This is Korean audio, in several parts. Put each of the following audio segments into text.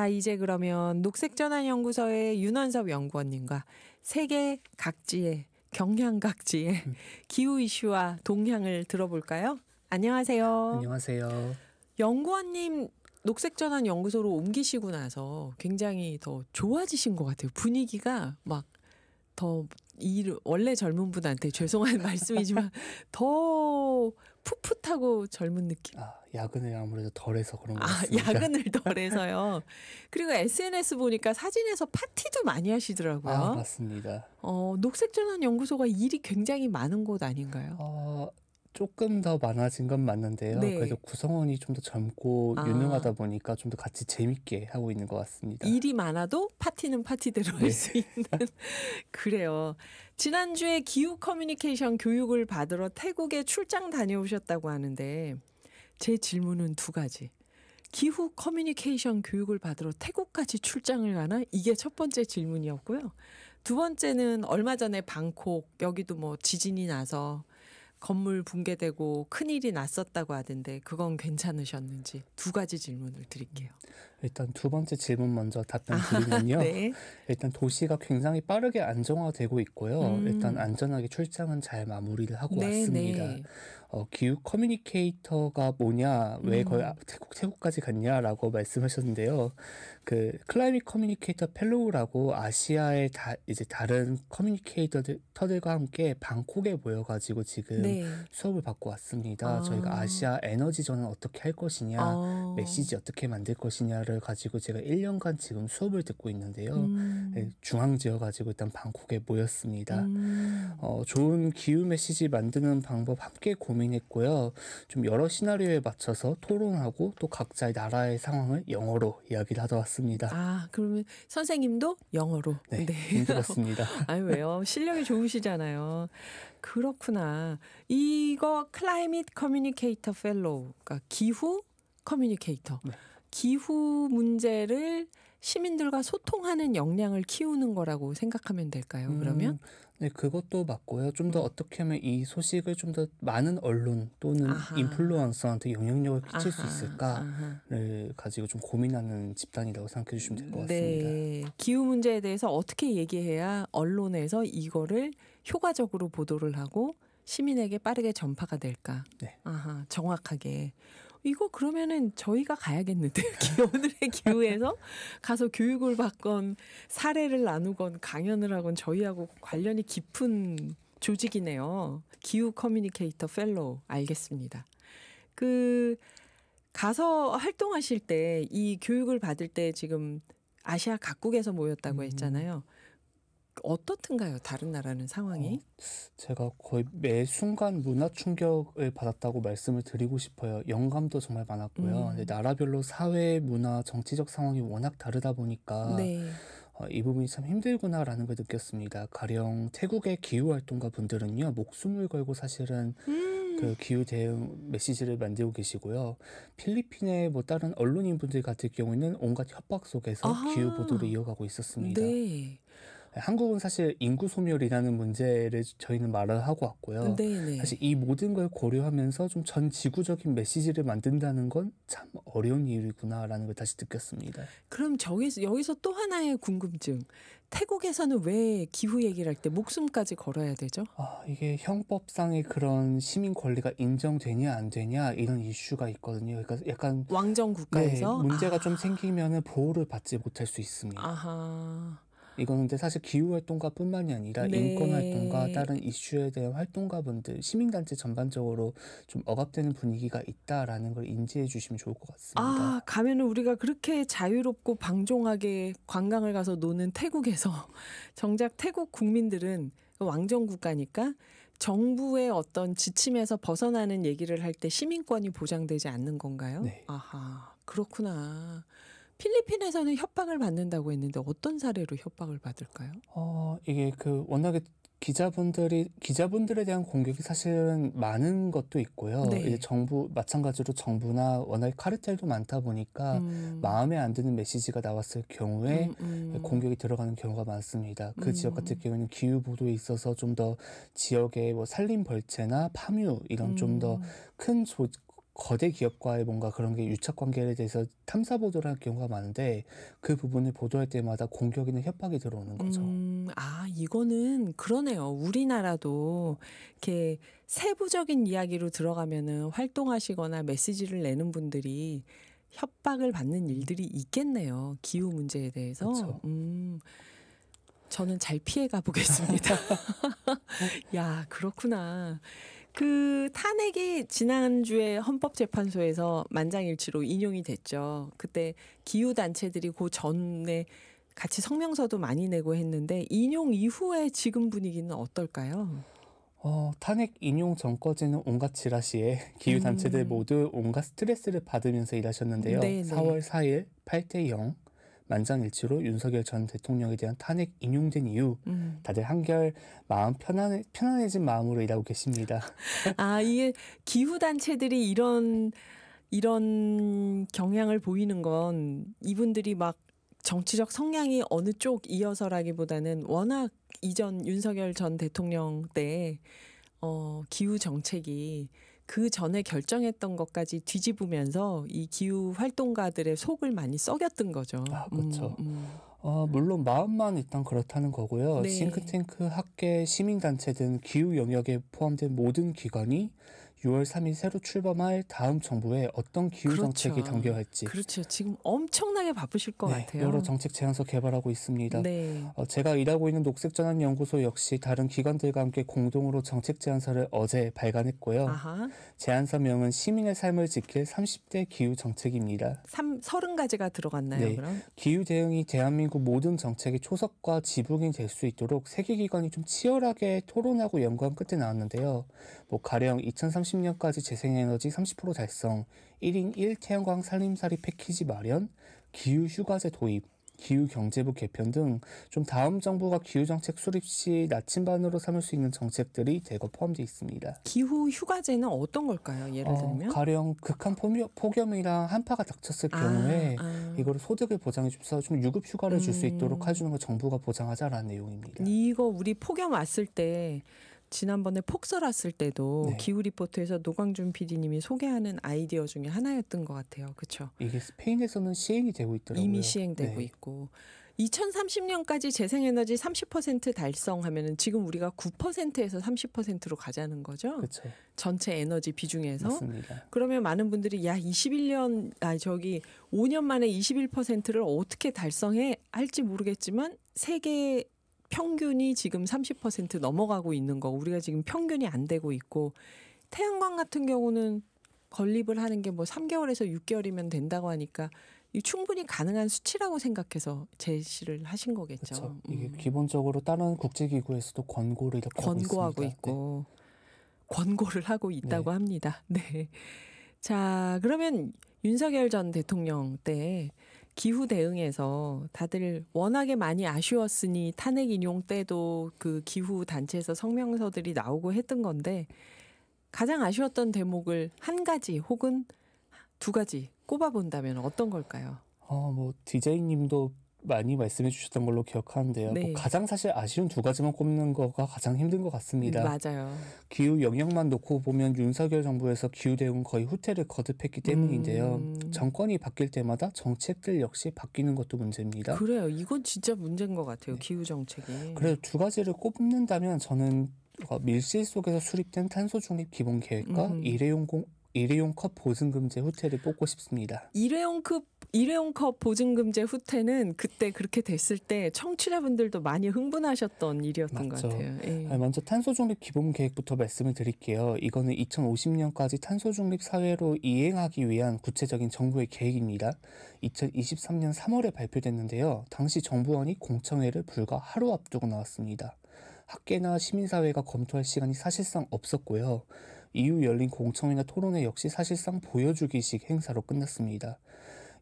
자, 이제 그러면 녹색전환연구소의 윤원섭 연구원님과 세계 각지의 경향각지의 기후 이슈와 동향을 들어볼까요? 안녕하세요. 안녕하세요. 연구원님 녹색전환연구소로 옮기시고 나서 굉장히 더 좋아지신 것 같아요. 분위기가 막 더 원래 젊은 분한테 죄송한 말씀이지만 더 풋풋하고 젊은 느낌. 야근을 아무래도 덜해서 그런 것 아, 같습니다. 야근을 덜해서요. 그리고 SNS 보니까 사진에서 파티도 많이 하시더라고요. 맞습니다. 녹색전환연구소가 일이 굉장히 많은 곳 아닌가요? 조금 더 많아진 건 맞는데요. 네. 그래도 구성원이 좀 더 젊고 유능하다 보니까 좀 더 같이 재밌게 하고 있는 것 같습니다. 일이 많아도 파티는 파티대로 할 수 있는. 그래요. 지난주에 기후 커뮤니케이션 교육을 받으러 태국에 출장 다녀오셨다고 하는데 제 질문은 두 가지. 기후 커뮤니케이션 교육을 받으러 태국까지 출장을 가나? 이게 첫 번째 질문이었고요. 두 번째는 얼마 전에 방콕, 여기도 뭐 지진이 나서 건물 붕괴되고 큰일이 났었다고 하던데 그건 괜찮으셨는지 두 가지 질문을 드릴게요. 일단 두 번째 질문 먼저 답변 드리면요. 네. 일단 도시가 굉장히 빠르게 안정화되고 있고요. 일단 안전하게 출장은 잘 마무리를 하고 왔습니다. 네. 기후 커뮤니케이터가 뭐냐, 왜 거의 태국까지 갔냐라고 말씀하셨는데요. 그 클라이밋 커뮤니케이터 펠로우라고 아시아의 이제 다른 커뮤니케이터들과 함께 방콕에 모여가지고 지금 네. 수업을 받고 왔습니다. 저희가 아시아 에너지 전환 어떻게 할 것이냐, 메시지 어떻게 만들 것이냐를 가지고 제가 1년간 지금 수업을 듣고 있는데요. 중앙 지어가지고 일단 방콕에 모였습니다. 좋은 기후 메시지 만드는 방법 함께 고민했고요. 좀 여러 시나리오에 맞춰서 토론하고 또 각자의 나라의 상황을 영어로 이야기를 하다 왔습니다. 그러면 선생님도 영어로? 네. 힘들었습니다. 아니, 왜요? 실력이 좋으시잖아요. 그렇구나. 이거 클라이밋 커뮤니케이터 펠로우, 그러니까 기후 커뮤니케이터. 네. 기후 문제를 시민들과 소통하는 역량을 키우는 거라고 생각하면 될까요? 그러면? 네, 그것도 맞고요. 좀 더 어떻게 하면 이 소식을 좀 더 많은 언론 또는 인플루언서한테 영향력을 끼칠 수 있을까를 가지고 좀 고민하는 집단이라고 생각해 주시면 될 것 같습니다. 네. 기후 문제에 대해서 어떻게 얘기해야 언론에서 이거를 효과적으로 보도를 하고 시민에게 빠르게 전파가 될까? 네. 정확하게. 이거 그러면은 저희가 가야겠는데요. 오늘의 기후에서 가서 교육을 받건 사례를 나누건 강연을 하건 저희하고 관련이 깊은 조직이네요. 기후 커뮤니케이터 펠로우. 알겠습니다. 가서 활동하실 때 이 교육을 받을 때 지금 아시아 각국에서 모였다고 했잖아요. 어떻든가요? 다른 나라는 상황이? 제가 거의 매 순간 문화 충격을 받았다고 말씀을 드리고 싶어요. 영감도 정말 많았고요. 근데 나라별로 사회, 문화, 정치적 상황이 워낙 다르다 보니까 네. 이 부분이 참 힘들구나라는 걸 느꼈습니다. 가령 태국의 기후활동가 분들은요. 목숨을 걸고 사실은 그 기후 대응 메시지를 만들고 계시고요. 필리핀의 뭐 다른 언론인분들 같은 경우에는 온갖 협박 속에서 기후 보도를 이어가고 있었습니다. 네. 한국은 사실 인구 소멸이라는 문제를 저희는 말을 하고 왔고요. 네네. 사실 이 모든 걸 고려하면서 좀 전 지구적인 메시지를 만든다는 건 참 어려운 일이구나라는 걸 다시 느꼈습니다. 그럼 여기서 또 하나의 궁금증. 태국에서는 왜 기후 얘기를 할 때 목숨까지 걸어야 되죠? 이게 형법상의 그런 시민 권리가 인정되냐 안 되냐 이런 이슈가 있거든요. 그러니까 약간 왕정 국가에서? 네, 문제가 좀 생기면은 보호를 받지 못할 수 있습니다. 이거는 근데 사실 기후활동가뿐만이 아니라 네. 인권활동가, 다른 이슈에 대한 활동가분들, 시민단체 전반적으로 좀 억압되는 분위기가 있다라는 걸 인지해 주시면 좋을 것 같습니다. 가면은 우리가 그렇게 자유롭고 방종하게 관광을 가서 노는 태국에서 정작 태국 국민들은 왕정 국가니까 정부의 어떤 지침에서 벗어나는 얘기를 할 때 시민권이 보장되지 않는 건가요? 네. 그렇구나. 필리핀에서는 협박을 받는다고 했는데 어떤 사례로 협박을 받을까요? 이게 워낙에 기자분들에 대한 공격이 사실은 많은 것도 있고요. 네. 이제 마찬가지로 정부나 워낙에 카르텔도 많다 보니까 마음에 안 드는 메시지가 나왔을 경우에 공격이 들어가는 경우가 많습니다. 그 지역 같은 경우에는 기후 보도에 있어서 좀 더 지역의 뭐 산림 벌채나 파묘 이런 좀 더 큰 거대 기업과의 뭔가 그런 게 유착 관계에 대해서 탐사 보도를 할 경우가 많은데 그 부분을 보도할 때마다 공격이나 협박이 들어오는 거죠. 이거는 그러네요. 우리나라도 이렇게 세부적인 이야기로 들어가면은 활동하시거나 메시지를 내는 분들이 협박을 받는 일들이 있겠네요. 기후 문제에 대해서. 그쵸. 저는 잘 피해가 보겠습니다. 야, 그렇구나. 그 탄핵이 지난주에 헌법재판소에서 만장일치로 인용이 됐죠. 그때 기후 단체들이 그 전에 같이 성명서도 많이 내고 했는데 인용 이후에 지금 분위기는 어떨까요? 탄핵 인용 전까지는 온갖 지라시에 기후 단체들 모두 온갖 스트레스를 받으면서 일하셨는데요. 네네. 4월 4일 8대 0 만장일치로 윤석열 전 대통령에 대한 탄핵 인용된 이후 다들 한결 마음 편안해진 마음으로 일하고 계십니다. 이게 기후 단체들이 이런 경향을 보이는 건 이분들이 막 정치적 성향이 어느 쪽 이어서라기보다는 워낙 이전 윤석열 전 대통령 때 기후 정책이 그 전에 결정했던 것까지 뒤집으면서 이 기후 활동가들의 속을 많이 썩였던 거죠. 그렇죠. 물론 마음만 일단 그렇다는 거고요. 네. 싱크탱크, 학계, 시민단체 등 기후 영역에 포함된 모든 기관이 6월 3일 새로 출범할 다음 정부에 어떤 기후 그렇죠. 정책이 담겨야 할지 그렇죠. 지금 엄청나게 바쁘실 것 같아요. 여러 정책 제안서 개발하고 있습니다. 네. 제가 일하고 있는 녹색전환연구소 역시 다른 기관들과 함께 공동으로 정책 제안서를 어제 발간했고요. 아하. 제안서명은 시민의 삶을 지킬 30대 기후 정책입니다. 30가지가 들어갔나요, 네. 그럼? 기후 대응이 대한민국 모든 정책의 초석과 지붕이 될 수 있도록 세계기관이 좀 치열하게 토론하고 연구한 끝에 나왔는데요. 가령 2030년까지 재생에너지 30% 달성, 1인 1태양광 살림살이 패키지 마련, 기후휴가제 도입, 기후경제부 개편 등 좀 다음 정부가 기후정책 수립 시 나침반으로 삼을 수 있는 정책들이 대거 포함되어 있습니다. 기후 휴가제는 어떤 걸까요? 예를 들면? 가령 극한 폭염이랑 한파가 닥쳤을 경우에 이거를 소득을 보장해주면서 좀 유급 휴가를 줄 수 있도록 해주는 걸 정부가 보장하자라는 내용입니다. 이거 우리 폭염 왔을 때 지난번에 폭설 왔을 때도 네. 기후 리포트에서 노광준 PD님이 소개하는 아이디어 중에 하나였던 것 같아요. 그렇죠? 이게 스페인에서는 시행이 되고 있더라고요. 이미 시행되고 네. 있고 2030년까지 재생에너지 30% 달성하면은 지금 우리가 9%에서 30%로 가자는 거죠. 그렇죠. 전체 에너지 비중에서. 맞습니다. 그러면 많은 분들이 5년 만에 21%를 어떻게 달성해 할지 모르겠지만 세계 평균이 지금 30% 넘어가고 있는 거 우리가 지금 평균이 안 되고 있고 태양광 같은 경우는 건립을 하는 게 3개월에서 6개월이면 된다고 하니까 충분히 가능한 수치라고 생각해서 제시를 하신 거겠죠. 그렇죠. 이게 기본적으로 다른 국제기구에서도 권고를 이렇게 권고하고 하고 있습니다. 있고 권고를 하고 있다고 합니다. 네. 자, 그러면 윤석열 전 대통령 때 기후 대응에서 다들 워낙에 많이 아쉬웠으니 탄핵 인용 때도 그 기후 단체에서 성명서들이 나오고 했던 건데 가장 아쉬웠던 대목을 한 가지 혹은 두 가지 꼽아본다면 어떤 걸까요? DJ님도 많이 말씀해 주셨던 걸로 기억하는데요. 네. 가장 사실 아쉬운 두 가지만 꼽는 거가 가장 힘든 것 같습니다. 맞아요. 기후 영역만 놓고 보면 윤석열 정부에서 기후 대응은 거의 후퇴를 거듭했기 때문인데요. 정권이 바뀔 때마다 정책들 역시 바뀌는 것도 문제입니다. 그래요. 이건 진짜 문제인 것 같아요. 기후 정책이. 그래서 두 가지를 꼽는다면 저는 밀실 속에서 수립된 탄소 중립 기본 계획과 일회용 컵 보증금제 후퇴를 뽑고 싶습니다. 일회용 컵 보증금제 후퇴는 그때 그렇게 됐을 때 청취자분들도 많이 흥분하셨던 일이었던 맞죠. 것 같아요. 예. 먼저 탄소 중립 기본 계획부터 말씀을 드릴게요. 이거는 2050년까지 탄소 중립 사회로 이행하기 위한 구체적인 정부의 계획입니다. 2023년 3월에 발표됐는데요. 당시 정부안이 공청회를 불과 하루 앞두고 나왔습니다. 학계나 시민사회가 검토할 시간이 사실상 없었고요. 이후 열린 공청회나 토론회 역시 사실상 보여주기식 행사로 끝났습니다.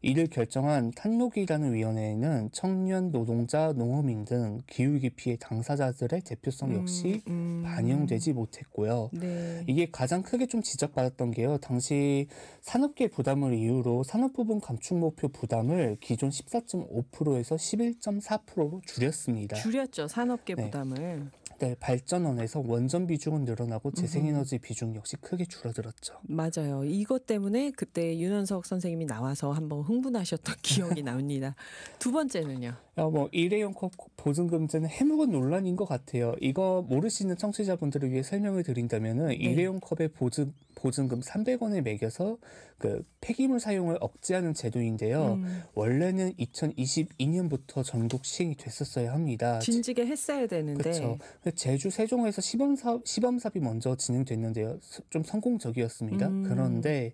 이를 결정한 탄노기라는 위원회에는 청년, 노동자, 농어민 등 기후위기 피해 당사자들의 대표성 역시 반영되지 못했고요. 네. 이게 가장 크게 좀 지적받았던 게요. 당시 산업계 부담을 이유로 산업부분 감축 목표 부담을 기존 14.5%에서 11.4%로 줄였습니다. 줄였죠. 산업계 네. 부담을. 네, 발전원에서 원전 비중은 늘어나고 재생에너지 비중 역시 크게 줄어들었죠. 맞아요. 이것 때문에 그때 윤원석 선생님이 나와서 한번 흥분하셨던 기억이 납니다. 두 번째는요. 뭐 일회용 컵 보증금제는 해묵은 논란인 것 같아요. 이거 모르시는 청취자분들을 위해 설명을 드린다면은 네. 일회용 컵의 보증금 300원을 매겨서 그 폐기물 사용을 억제하는 제도인데요. 원래는 2022년부터 전국 시행이 됐었어야 합니다. 진지게 했어야 되는데. 그렇죠. 제주 세종에서 시범사업이 먼저 진행됐는데요. 좀 성공적이었습니다. 그런데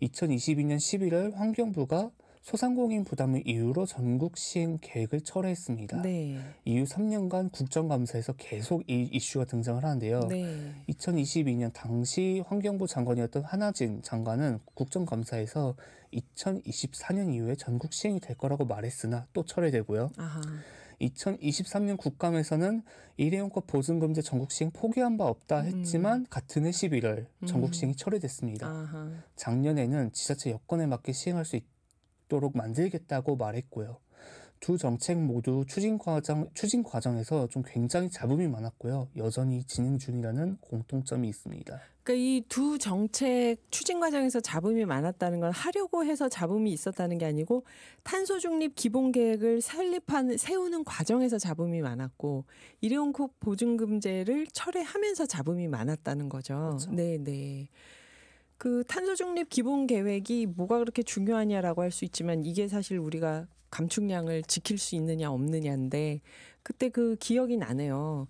2022년 11월 환경부가 소상공인 부담을 이유로 전국 시행 계획을 철회했습니다. 네. 이후 3년간 국정감사에서 계속 이 이슈가 등장을 하는데요. 네. 2022년 당시 환경부 장관이었던 한하진 장관은 국정감사에서 2024년 이후에 전국 시행이 될 거라고 말했으나 또 철회되고요. 아하. 2023년 국감에서는 일회용컵 보증금제 전국 시행 포기한 바 없다 했지만 같은 해 11월 전국 시행이 철회됐습니다. 아하. 작년에는 지자체 여건에 맞게 시행할 수 있도록 만들겠다고 말했고요. 두 정책 모두 추진 과정에서 좀 굉장히 잡음이 많았고요. 여전히 진행 중이라는 공통점이 있습니다. 그러니까 이 두 정책 추진 과정에서 잡음이 많았다는 건 하려고 해서 잡음이 있었다는 게 아니고 탄소 중립 기본 계획을 세우는 과정에서 잡음이 많았고 일회용컵 보증금제를 철회하면서 잡음이 많았다는 거죠. 그렇죠. 네, 네. 그 탄소 중립 기본 계획이 뭐가 그렇게 중요하냐라고 할 수 있지만 이게 사실 우리가 감축량을 지킬 수 있느냐 없느냐인데 그때 그 기억이 나네요.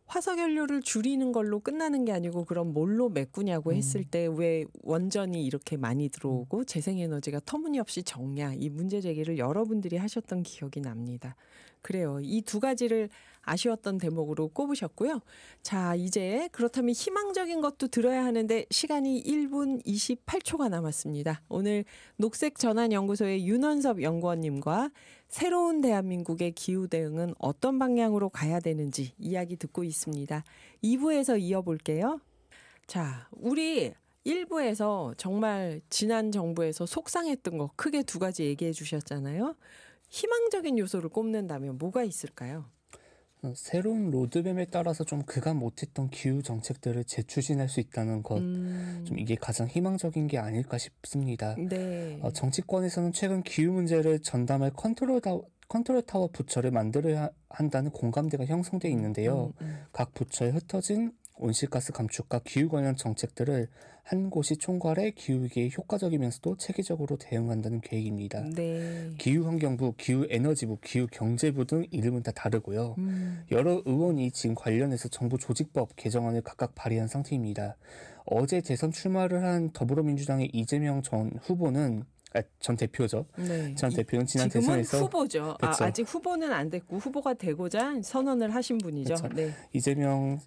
화석연료를 줄이는 걸로 끝나는 게 아니고 그럼 뭘로 메꾸냐고 했을 때 왜 원전이 이렇게 많이 들어오고 재생에너지가 터무니없이 적냐 이 문제 제기를 여러분들이 하셨던 기억이 납니다. 그래요. 이 두 가지를 아쉬웠던 대목으로 꼽으셨고요. 자, 이제 그렇다면 희망적인 것도 들어야 하는데 시간이 1분 28초가 남았습니다. 오늘 녹색전환연구소의 윤원섭 연구원님과 새로운 대한민국의 기후 대응은 어떤 방향으로 가야 되는지 이야기 듣고 있습니다. 2부에서 이어볼게요. 자, 우리 1부에서 정말 지난 정부에서 속상했던 거 크게 두 가지 얘기해 주셨잖아요. 희망적인 요소를 꼽는다면 뭐가 있을까요? 새로운 로드맵에 따라서 좀 그간 못했던 기후 정책들을 재추진할 수 있다는 것, 좀 이게 가장 희망적인 게 아닐까 싶습니다. 네. 정치권에서는 최근 기후 문제를 전담할 컨트롤 타워 부처를 만들어야 한다는 공감대가 형성돼 있는데요. 각 부처에 흩어진 온실가스 감축과 기후 관련 정책들을 한 곳이 총괄해 기후위기에 효과적이면서도 체계적으로 대응한다는 계획입니다. 네. 기후환경부, 기후에너지부, 기후경제부 등 이름은 다 다르고요. 여러 의원이 지금 관련해서 정부 조직법 개정안을 각각 발의한 상태입니다. 어제 대선 출마를 한 더불어민주당의 이재명 전 대표죠. 네. 전 대표는 지난 지금은 대선에서 후보죠. 그쵸. 아직 후보는 안 됐고 후보가 되고자 선언을 하신 분이죠. 그쵸. 네. 이재명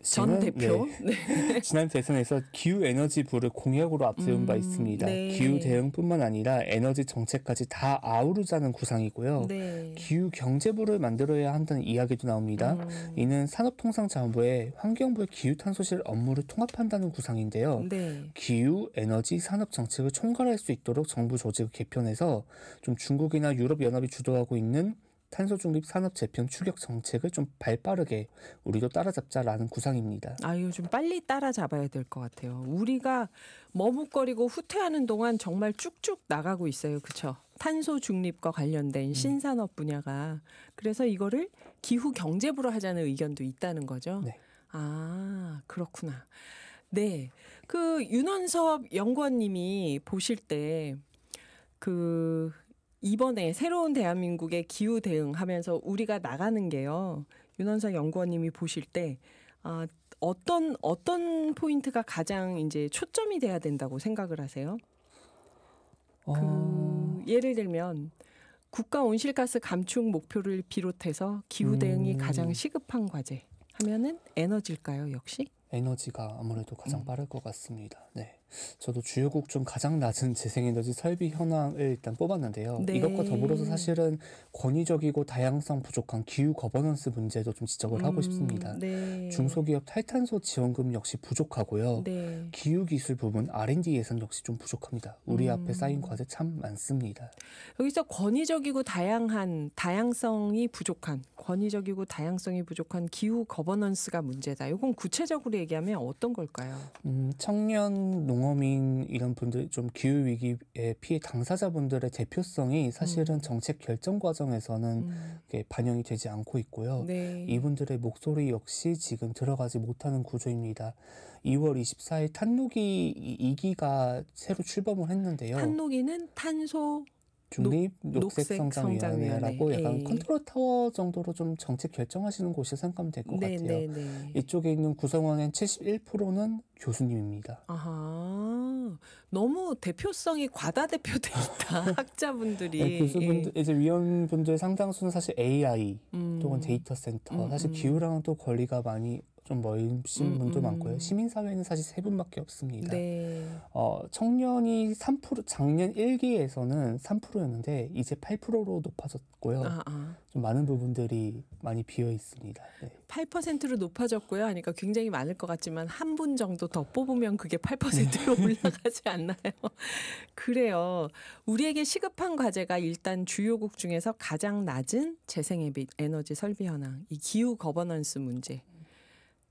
전 대표. 네. 지난 대선에서 기후에너지부를 공약으로 앞세운 바 있습니다. 네. 기후 대응뿐만 아니라 에너지 정책까지 다 아우르자는 구상이고요. 네. 기후경제부를 만들어야 한다는 이야기도 나옵니다. 이는 산업통상자원부에 환경부의 기후탄소실 업무를 통합한다는 구상인데요. 네. 기후, 에너지, 산업 정책을 총괄할 수 있도록 정부 조직을 개편해서 좀 중국이나 유럽연합이 주도하고 있는 탄소 중립 산업 재편 추격 정책을 좀 발빠르게 우리도 따라잡자라는 구상입니다. 아유, 좀 빨리 따라잡아야 될 것 같아요. 우리가 머뭇거리고 후퇴하는 동안 정말 쭉쭉 나가고 있어요. 그렇죠? 탄소 중립과 관련된 신산업 분야가. 그래서 이거를 기후 경제부로 하자는 의견도 있다는 거죠. 네. 아, 그렇구나. 네. 그 윤원섭 연구원님이 보실 때 이번에 새로운 대한민국의 기후 대응하면서 우리가 나가는 게요. 윤원석 연구원님이 보실 때 어떤 포인트가 가장 이제 초점이 돼야 된다고 생각을 하세요? 예를 들면 국가 온실가스 감축 목표를 비롯해서 기후 대응이 가장 시급한 과제 하면은 에너지일까요, 역시? 에너지가 아무래도 가장 빠를 것 같습니다. 네. 저도 주요국 중 가장 낮은 재생에너지 설비 현황을 일단 뽑았는데요. 이것과 더불어서 네. 사실은 권위적이고 다양성 부족한 기후 거버넌스 문제도 좀 지적을 하고 싶습니다. 네. 중소기업 탈탄소 지원금 역시 부족하고요. 네. 기후기술 부분 R&D 예산 역시 좀 부족합니다. 우리 앞에 쌓인 음. 과제 참 많습니다. 여기서 권위적이고 다양성이 부족한 기후 거버넌스가 문제다. 이건 구체적으로 얘기하면 어떤 걸까요? 청년, 농어민 이런 분들 좀 기후 위기의 피해 당사자분들의 대표성이 사실은 정책 결정 과정에서는 반영이 되지 않고 있고요. 네. 이분들의 목소리 역시 지금 들어가지 못하는 구조입니다. 2월 24일 탄노기 2기가 새로 출범을 했는데요. 탄노기는 탄소 중립 녹색성장위원회라고 약간 예. 컨트롤 타워 정도로 좀 정책 결정하시는 곳이 생각하면 될 것 같아요. 네. 이쪽에 있는 구성원의 71%는 교수님입니다. 아하, 너무 대표성이 과다대표돼 있다. 학자분들이. 네, 교수분들, 이제 위원분들 상당수는 사실 AI 또는 음. 데이터 센터, 사실 기후랑은 또 거리가 많이 좀 멀으신 분도 많고요. 시민사회는 사실 세 분밖에 없습니다. 네. 청년이 3%, 작년 1기에서는 3%였는데 이제 8%로 높아졌고요. 좀 많은 부분들이 많이 비어 있습니다. 네. 8%로 높아졌고요. 하니까 굉장히 많을 것 같지만 한 분 정도 더 뽑으면 그게 8%로 올라가지 않나요? 그래요. 우리에게 시급한 과제가 일단 주요국 중에서 가장 낮은 재생에너지 설비 현황, 이 기후 거버넌스 문제,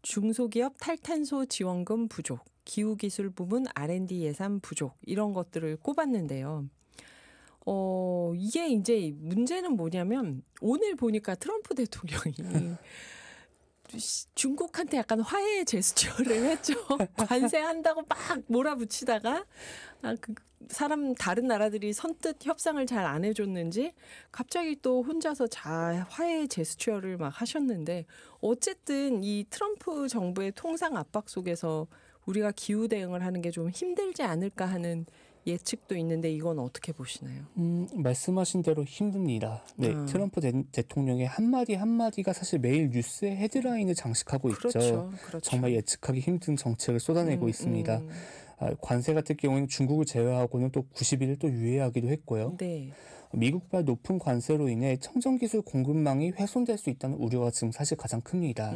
중소기업 탈탄소 지원금 부족, 기후기술 부문 R&D 예산 부족, 이런 것들을 꼽았는데요. 이게 이제 문제는 뭐냐면 오늘 보니까 트럼프 대통령이 중국한테 약간 화해의 제스처를 했죠. 관세한다고 막 몰아붙이다가 다른 나라들이 선뜻 협상을 잘 안 해줬는지 갑자기 또 혼자서 화해의 제스처를 막 하셨는데, 어쨌든 이 트럼프 정부의 통상 압박 속에서 우리가 기후 대응을 하는 게 좀 힘들지 않을까 하는 예측도 있는데, 이건 어떻게 보시나요? 말씀하신 대로 힘듭니다. 네, 트럼프 대통령의 한마디가 사실 매일 뉴스의 헤드라인을 장식하고 있죠. 그렇죠. 정말 예측하기 힘든 정책을 쏟아내고 있습니다. 관세 같은 경우에는 중국을 제외하고는 또 90일을 또 유예하기도 했고요. 네. 미국발 높은 관세로 인해 청정기술 공급망이 훼손될 수 있다는 우려가 지금 사실 가장 큽니다.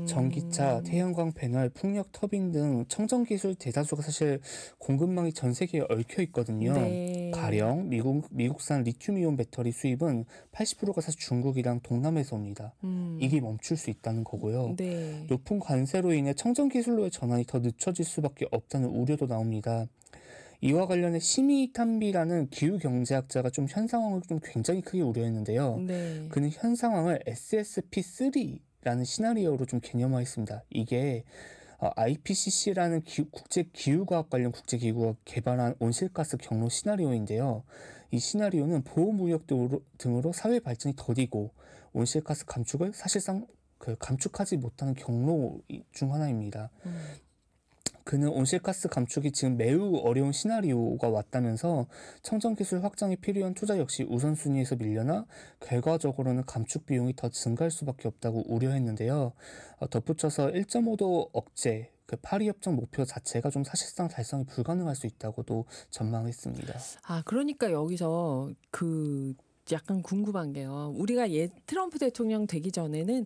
전기차, 태양광 패널, 풍력 터빈 등 청정기술 대다수가 사실 공급망이 전 세계에 얽혀 있거든요. 네. 가령 미국산 리튬이온 배터리 수입은 80%가 사실 중국이랑 동남에서 옵니다. 이게 멈출 수 있다는 거고요. 네. 높은 관세로 인해 청정기술로의 전환이 더 늦춰질 수밖에 없다는 우려도 나옵니다. 이와 관련해 시미탄비라는 기후경제학자가 좀 현 상황을 좀 굉장히 크게 우려했는데요. 네. 그는 현 상황을 SSP3라는 시나리오로 좀 개념화했습니다. 이게 IPCC라는 국제기후과학 관련 국제기구가 개발한 온실가스 경로 시나리오인데요. 이 시나리오는 보호무역 등으로 사회 발전이 더디고 온실가스 감축을 사실상 감축하지 못하는 경로 중 하나입니다. 그는 온실가스 감축이 지금 매우 어려운 시나리오가 왔다면서 청정기술 확장에 필요한 투자 역시 우선순위에서 밀려나 결과적으로는 감축 비용이 더 증가할 수밖에 없다고 우려했는데요. 덧붙여서 1.5도 억제, 파리 협정 목표 자체가 좀 사실상 달성이 불가능할 수 있다고도 전망했습니다. 그러니까 여기서 약간 궁금한 게요. 우리가 트럼프 대통령 되기 전에는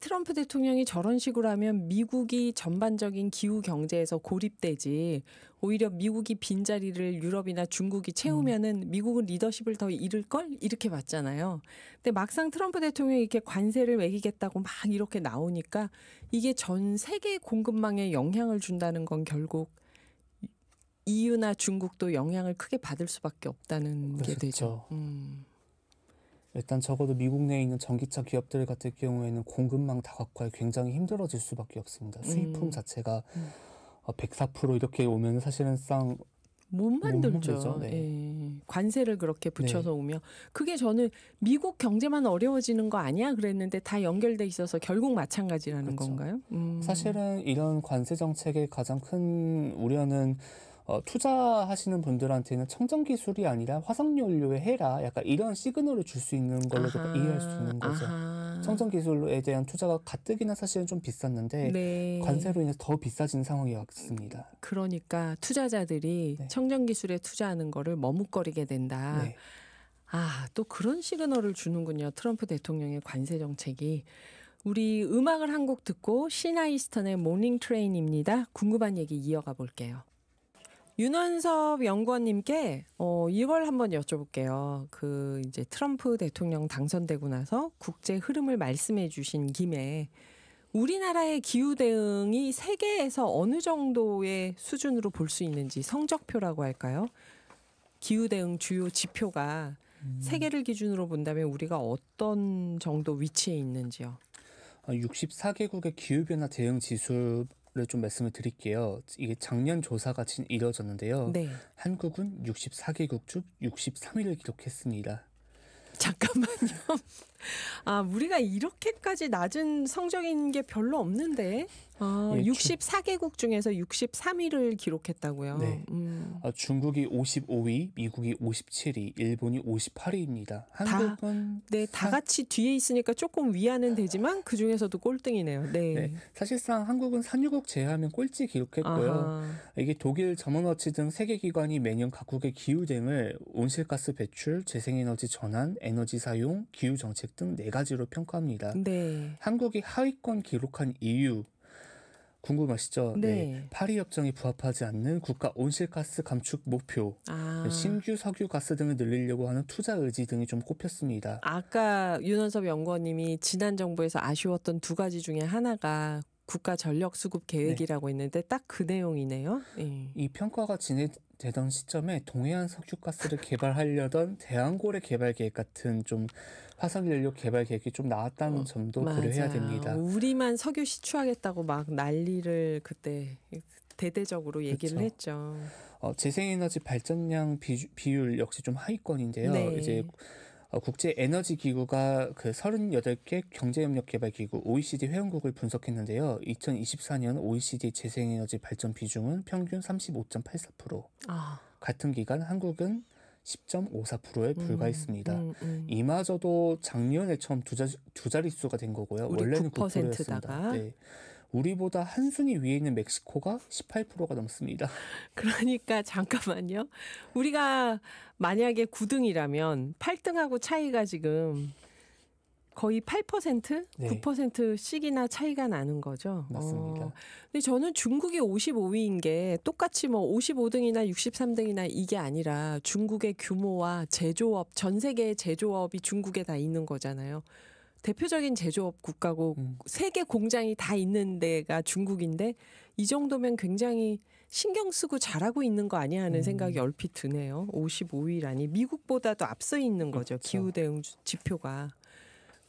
트럼프 대통령이 저런 식으로 하면 미국이 전반적인 기후 경제에서 고립되지, 오히려 미국이 빈자리를 유럽이나 중국이 채우면은 미국은 리더십을 더 잃을걸? 이렇게 봤잖아요. 근데 막상 트럼프 대통령이 이렇게 관세를 매기겠다고 막 이렇게 나오니까 이게 전 세계 공급망에 영향을 준다는 건 결국 EU나 중국도 영향을 크게 받을 수밖에 없다는 게 되죠. 일단 적어도 미국 내에 있는 전기차 기업들 같은 경우에는 공급망 다각화에 굉장히 힘들어질 수밖에 없습니다. 수입품 자체가 104% 이렇게 오면 사실은 못 만들죠. 네. 예. 관세를 그렇게 붙여서 오면 그게 저는 미국 경제만 어려워지는 거 아니야? 그랬는데 다 연결돼 있어서 결국 마찬가지라는 건가요? 사실은 이런 관세 정책의 가장 큰 우려는 투자하시는 분들한테는 청정기술이 아니라 화석연료에 해라, 약간 이런 시그널을 줄 수 있는 걸로 이해할 수 있는 거죠. 청정 기술에 대한 투자가 가뜩이나 사실은 좀 비쌌는데 네. 관세로 인해서 더 비싸진 상황이 왔습니다. 그러니까 투자자들이 네. 청정 기술에 투자하는 거를 머뭇거리게 된다. 네. 또 그런 시그널을 주는군요. 트럼프 대통령의 관세 정책이. 우리 음악을 한 곡 듣고 시나 이스턴의 모닝 트레인입니다. 궁금한 얘기 이어가 볼게요. 윤원섭 연구원님께 이걸 한번 여쭤볼게요. 이제 트럼프 대통령 당선되고 나서 국제 흐름을 말씀해 주신 김에 우리나라의 기후 대응이 세계에서 어느 정도의 수준으로 볼 수 있는지 성적표라고 할까요? 기후 대응 주요 지표가 세계를 기준으로 본다면 우리가 어떤 정도 위치에 있는지요? 64개국의 기후변화 대응 지수를 좀 말씀을 드릴게요. 이게 작년 조사가 이뤄졌는데요. 네. 한국은 64개국 중 63위를 기록했습니다. 잠깐만요. 우리가 이렇게까지 낮은 성적인 게 별로 없는데. 예, 64개국 중에서 63위를 기록했다고요. 네. 중국이 55위, 미국이 57위, 일본이 58위입니다. 한국은 다 같이 뒤에 있으니까 조금 위안은 되지만 그 중에서도 꼴등이네요. 네. 네, 사실상 한국은 산유국 제외하면 꼴찌 기록했고요. 아하. 이게 독일, 저먼워치 등 세계 기관이 매년 각국의 기후 대응을 온실가스 배출, 재생에너지 전환, 에너지 사용, 기후 정책 등 4가지로 평가합니다. 네. 한국이 하위권 기록한 이유 궁금하시죠? 네. 파리 협정에 부합하지 않는 국가 온실가스 감축 목표, 신규 석유 가스 등을 늘리려고 하는 투자 의지 등이 좀 꼽혔습니다. 아까 윤원섭 연구원님이 지난 정부에서 아쉬웠던 2가지 중에 하나가 국가 전력 수급 계획이라고 했는데 딱 그 내용이네요. 네. 이 평가가 진행되던 시점에 동해안 석유가스를 개발하려던 대한고래 개발 계획 같은 좀 화석연료 개발 계획이 좀 나왔다는 점도 고려해야 맞아요. 됩니다. 우리만 석유 시추하겠다고 막 난리를 그때 대대적으로 얘기를 그렇죠. 했죠. 재생에너지 발전량 비율 역시 좀 하위권인데요. 네. 이제 국제 에너지 기구가 38개 경제협력 개발 기구 OECD 회원국을 분석했는데요. 2024년 OECD 재생에너지 발전 비중은 평균 35.84%. 같은 기간 한국은 10.54%에 불과했습니다. 이마저도 작년에 처음 두 자릿수가 된 거고요. 우리 원래는 9%다가. 9%였습니다. 네. 우리보다 한 순위 위에 있는 멕시코가 18%가 넘습니다. 그러니까 잠깐만요. 우리가 만약에 9등이라면 8등하고 차이가 지금 거의 8%? 네. 9%씩이나 차이가 나는 거죠. 맞습니다. 근데 저는 중국이 55위인 게 똑같이 55등이나 63등이나 이게 아니라 중국의 규모와 제조업, 전 세계의 제조업이 중국에 다 있는 거잖아요. 대표적인 제조업 국가고 세계 공장이 다 있는 데가 중국인데 이 정도면 굉장히 신경 쓰고 잘하고 있는 거 아니야 하는 생각이 얼핏 드네요. 55위라니 미국보다도 앞서 있는 거죠. 그렇죠. 기후 대응 지표가.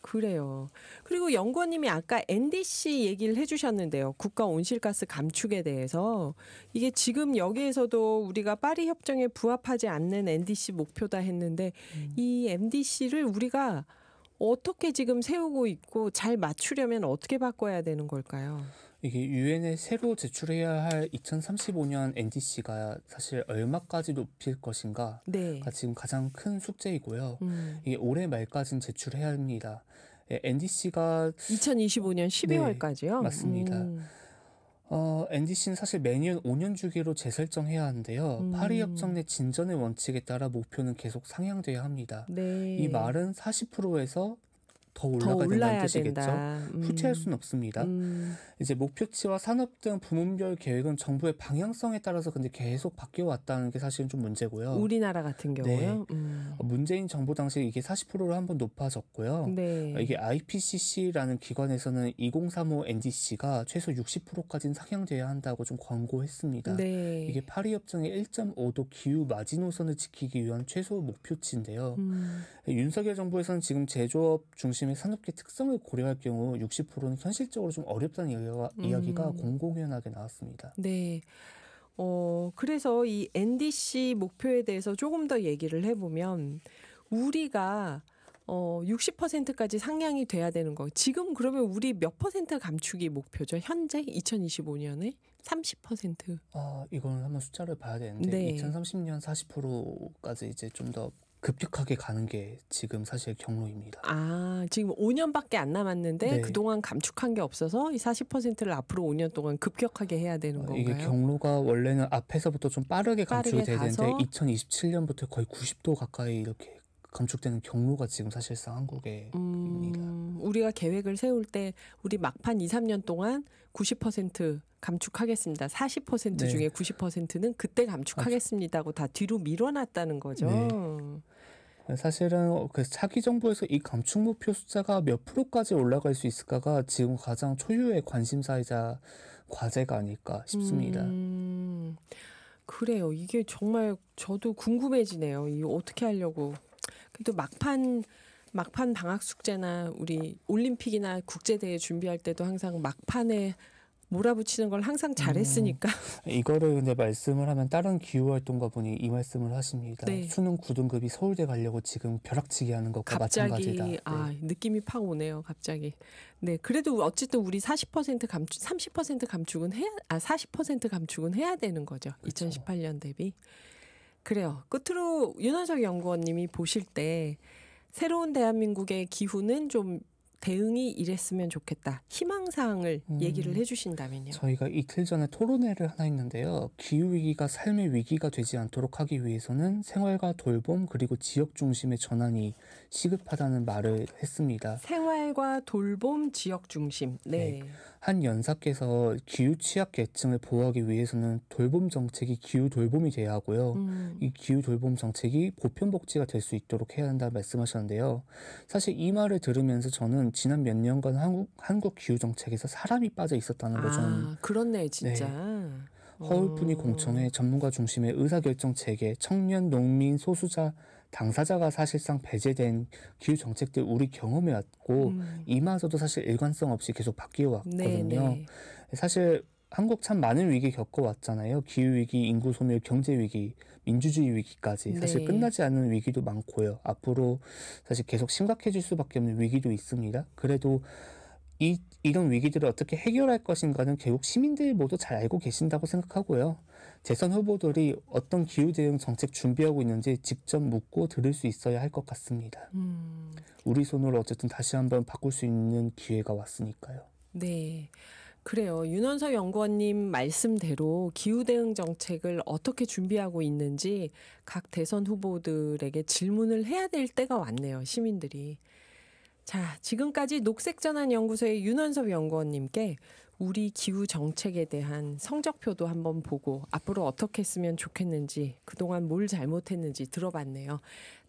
그래요. 그리고 연구원님이 아까 NDC 얘기를 해주셨는데요. 국가 온실가스 감축에 대해서 이게 지금 여기에서도 우리가 파리 협정에 부합하지 않는 NDC 목표다 했는데 이 NDC를 우리가 어떻게 지금 세우고 있고 잘 맞추려면 어떻게 바꿔야 되는 걸까요? 이게 유엔에 새로 제출해야 할 2035년 NDC가 사실 얼마까지 높일 것인가가 네. 지금 가장 큰 숙제이고요. 이게 올해 말까지는 제출해야 합니다. NDC가 2025년 12월까지요? 네, 맞습니다. NDC는 사실 매년 5년 주기로 재설정해야 하는데요. 파리 협정 내 진전의 원칙에 따라 목표는 계속 상향돼야 합니다. 네. 이 말은 40%에서 더 올라가야 된다는 올라야 뜻이겠죠. 된다. 후퇴할 수는 없습니다. 이제 목표치와 산업 등 부문별 계획은 정부의 방향성에 따라서 근데 계속 바뀌어 왔다는 게 사실은 좀 문제고요. 우리나라 같은 경우요. 문재인 정부 당시 이게 40%로 한번 높아졌고요. 네. 이게 IPCC라는 기관에서는 2035 NDC가 최소 60%까지는 상향돼야 한다고 좀 권고했습니다. 네. 이게 파리 협정의 1.5도 기후 마지노선을 지키기 위한 최소 목표치인데요. 윤석열 정부에서는 지금 제조업 중심의 산업계 특성을 고려할 경우 60%는 현실적으로 좀 어렵다는 이야기가 공공연하게 나왔습니다. 네. 그래서 이 NDC 목표에 대해서 조금 더 얘기를 해보면 우리가 60%까지 상향이 돼야 되는 거. 지금 그러면 우리 몇 퍼센트 감축이 목표죠? 현재 2025년에 30%. 이거는 한번 숫자를 봐야 되는데 네. 2030년 40%까지 이제 좀 더 급격하게 가는 게 지금 사실 경로입니다. 아, 지금 5년밖에 안 남았는데 네. 그동안 감축한 게 없어서 이 40%를 앞으로 5년 동안 급격하게 해야 되는 이게 건가요? 경로가 원래는 앞에서부터 좀 빠르게 감축이 빠르게 돼야 되는데 가서 2027년부터 거의 90도 가까이 이렇게 감축되는 경로가 지금 사실상 한국에 입니다. 우리가 계획을 세울 때 우리 막판 2, 3년 동안 90% 감축하겠습니다. 40% 네. 중에 90%는 그때 감축하겠습니다고 다 뒤로 밀어놨다는 거죠. 네. 사실은 그 차기 정부에서 이 감축 목표 숫자가 몇 프로까지 올라갈 수 있을까가 지금 가장 초유의 관심사이자 과제가 아닐까 싶습니다. 그래요. 이게 정말 저도 궁금해지네요. 이거 어떻게 하려고. 그래도 막판 방학 숙제나 우리 올림픽이나 국제대회 준비할 때도 항상 막판에 몰아붙이는 걸 항상 잘했으니까. 이거를 근데 말씀을 하면 다른 기후활동가 분이 이 말씀을 하십니다. 네. 수능 9등급이 서울대 가려고 지금 벼락치기 하는 것과 마찬가지다. 갑자기 느낌이 팍 오네요. 갑자기. 네, 그래도 어쨌든 우리 40% 감축, 30% 감축은 40% 감축은 해야 되는 거죠. 그쵸. 2018년 대비. 그래요. 끝으로 윤원석 연구원님이 보실 때 새로운 대한민국의 기후는 좀 대응이 이랬으면 좋겠다. 희망사항을 얘기를 해주신다면요. 저희가 이틀 전에 토론회를 하나 했는데요. 기후위기가 삶의 위기가 되지 않도록 하기 위해서는 생활과 돌봄 그리고 지역 중심의 전환이 시급하다는 말을 했습니다. 생활과 돌봄, 지역 중심. 네. 한 연사께서 기후 취약 계층을 보호하기 위해서는 돌봄 정책이 기후 돌봄이 돼야 하고요. 이 기후 돌봄 정책이 보편 복지가 될 수 있도록 해야 한다 말씀하셨는데요. 사실 이 말을 들으면서 저는 지난 몇 년간 한국 기후 정책에서 사람이 빠져 있었다는 걸 저는 그렇네, 진짜. 허울뿐이 공천회 전문가 중심의 의사결정 체계, 청년, 농민, 소수자, 당사자가 사실상 배제된 기후 정책들 우리 경험해 왔고 이마저도 사실 일관성 없이 계속 바뀌어 왔거든요. 네. 사실 한국 참 많은 위기 겪어왔잖아요. 기후위기, 인구소멸, 경제위기, 민주주의 위기까지 사실 네. 끝나지 않는 위기도 많고요. 앞으로 사실 계속 심각해질 수밖에 없는 위기도 있습니다. 그래도 이런 위기들을 어떻게 해결할 것인가는 결국 시민들 모두 잘 알고 계신다고 생각하고요. 대선 후보들이 어떤 기후 대응 정책 준비하고 있는지 직접 묻고 들을 수 있어야 할 것 같습니다. 우리 손으로 어쨌든 다시 한번 바꿀 수 있는 기회가 왔으니까요. 네. 그래요. 윤원석 연구원님 말씀대로 기후 대응 정책을 어떻게 준비하고 있는지 각 대선 후보들에게 질문을 해야 될 때가 왔네요. 시민들이. 자, 지금까지 녹색전환연구소의 윤원석 연구원님께 우리 기후 정책에 대한 성적표도 한번 보고 앞으로 어떻게 했으면 좋겠는지 그동안 뭘 잘못했는지 들어봤네요.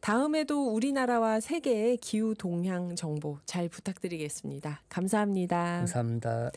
다음에도 우리나라와 세계의 기후 동향 정보 잘 부탁드리겠습니다. 감사합니다. 감사합니다.